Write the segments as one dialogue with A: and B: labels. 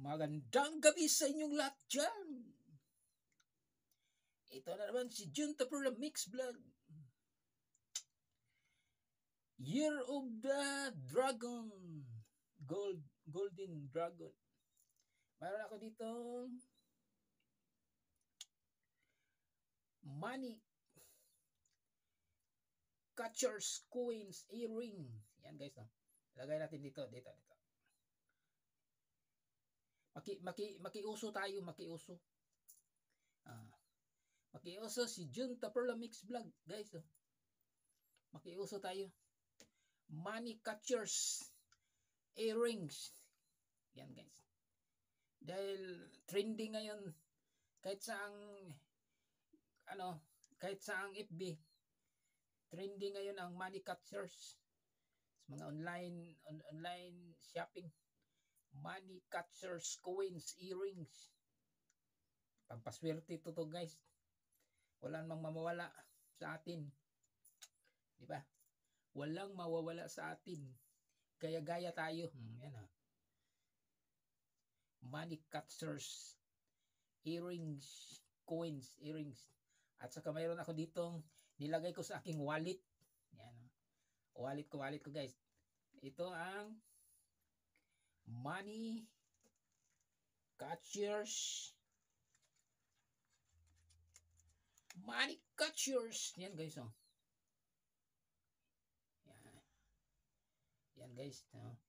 A: Magandang gabi sa inyong lahat dyan. Ito na naman si Junta for the Mix Vlog. Year of the Dragon. Golden Dragon. Mayroon ako dito money catchers, coins, earring. Yan guys. No? Lagay natin dito. Makiuso tayo, makiuso. Makiuso si Junta for the Mix Vlog, guys. No? Makiuso tayo. Money catchers, earrings. Yan guys. Dahil trending ngayon kahit saang FB, trending ngayon ang money catchers. Mga online shopping. Money catchers, coins, earrings. Pampaswerte ito to guys. Walang mamawala sa atin. Di ba? Walang mawawala sa atin. Gaya-gaya tayo. Yan ha. Money catchers, earrings, coins, earrings. At saka mayroon ako ditong nilagay ko sa aking wallet. Yan. Wallet ko guys. Ito ang money catchers. Money catchers. Yan guys. Oh. Yan guys. No?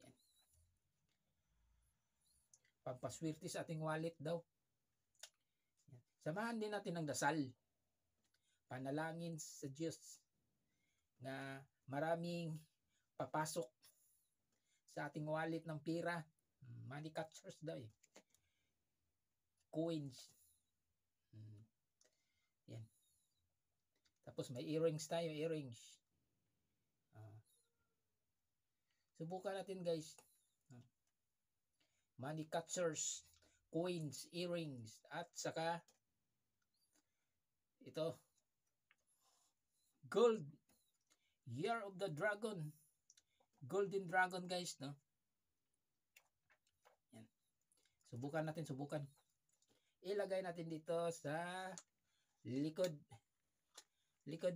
A: Yan. Pampaswerte sa ating wallet daw. Yan. Samahan din natin ng dasal. Panalangin sa Diyos na maraming papasok sa ating wallet ng pera. Money catchers daw eh. Coins. Yan. Tapos may earrings tayo, earrings. Subukan natin guys. Money catchers, coins, earrings, at saka ito gold, Year of the Dragon, Golden Dragon guys, no? Yan. Subukan natin. Ilagay natin dito sa likod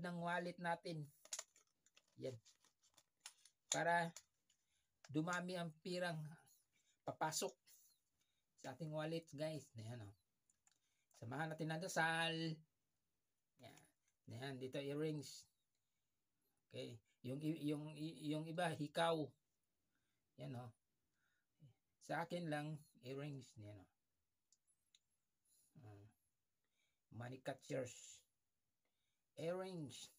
A: ng wallet natin. Yan. Para dumami ang pirang papasok sa ating wallet guys. Ayan, oh. Samahan natin ng dasal. Yan. Ayan, dito earrings. Okay. Yung iba hikaw. Yan, oh. Sa akin lang earrings. Yan, oh. Money catchers, earrings,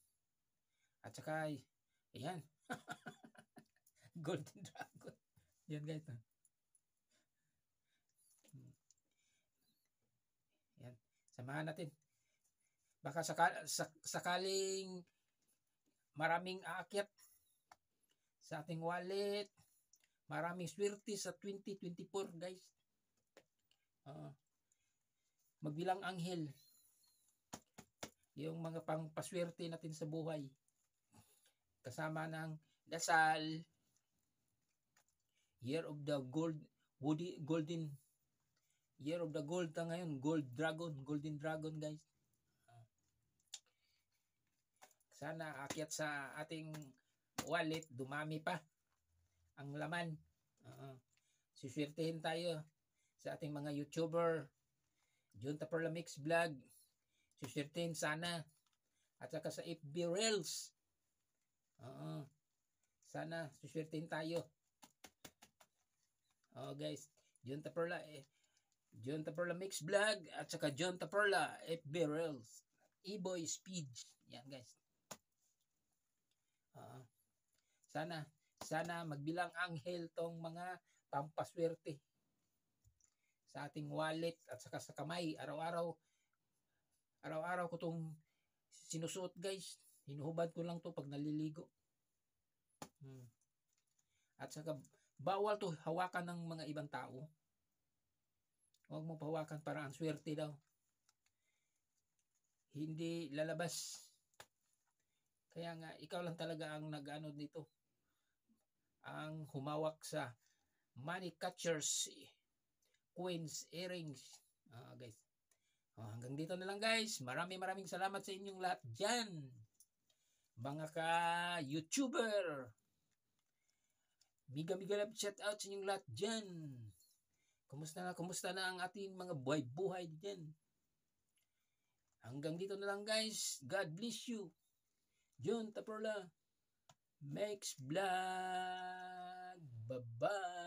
A: at saka ayan. Golden Dragon. Yan guys. Yan. Samahan natin. Baka sakaling maraming aakyat sa ating wallet. Maraming swerte sa 2024 guys. Magbilang anghel. Yung mga pangpaswerte natin sa buhay. Kasama ng dasal. Year of the golden Year of the Gold ngayon, Golden Dragon guys. Sana akyat sa ating wallet, dumami pa ang laman. Suswertehin tayo sa ating mga YouTuber, Junta for the Mix Vlog. Suswertehin sana. At saka sa FB Reels. Sana suswertehin tayo. Guys, Junta for the Mix Vlog at saka Junta for the FB Reels. E-Boy Speed. Yan guys. Sana magbilang anghel tong mga pampaswerte sa ating wallet at saka sa kamay. Araw-araw ko tong sinusuot guys. Hinuhubad ko lang to pag naliligo. At saka bawal to hawakan ng mga ibang tao. Huwag mo pahawakan para ang swerte daw. Hindi lalabas. Kaya nga ikaw lang talaga ang nag-ano dito. Ang humawak sa money catchers, coins, earrings. Guys. Hanggang dito na lang guys. Maraming salamat sa inyong lahat dyan. Mga ka-YouTuber. Miga love shout out sa inyong lahat dyan. Kumusta na ang ating mga buhay dyan. Hanggang dito na lang guys. God bless you. John Taprola. Makes Vlog. Bye-bye.